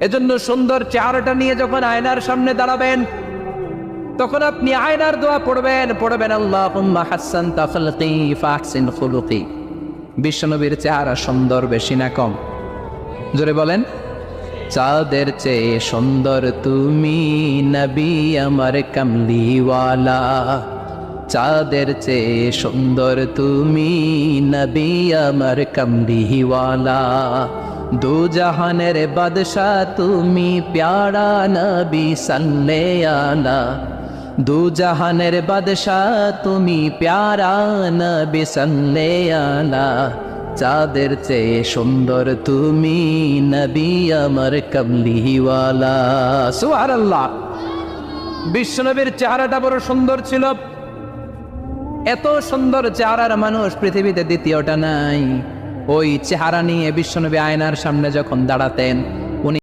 এজন্য সুন্দর চেহারাটা নিয়ে যখন আয়নার সামনে দাঁড়াবেন, তখন আপনি আয়নার দোয়া পড়বেন আল্লাহুম্মা হাসসানতা খালকি ফাহসিন খুলুকি। বিশ্বনবীর চেহারা সুন্দর বেশি না কম? জোরে বলেন। চাঁদের চেয়ে সুন্দর তুমি নবী আমার কামলিওয়ালা, চাঁদের চেয়ে সুন্দর তুমি নবী আমার কামলিওয়ালা, দু জাহানের বাদশাহ তুমি প্যারা নবী সাল্লে আলা, দু জাহানের বাদশাহ তুমি প্যারা নবী সাল্লে আলা, চাঁদের চেয়ে সুন্দর তুমি নবী আমার কামলিওয়ালা। সুবহানাল্লাহ। বিশ্বনবীর চেহারাটা বড় সুন্দর ছিল। এত সুন্দর চেহারার মানুষ পৃথিবীতে দ্বিতীয়টা নাই। ওই চেহারা নিয়ে বিশ্বনবী আয়নার সামনে যখন দাঁড়াতেন,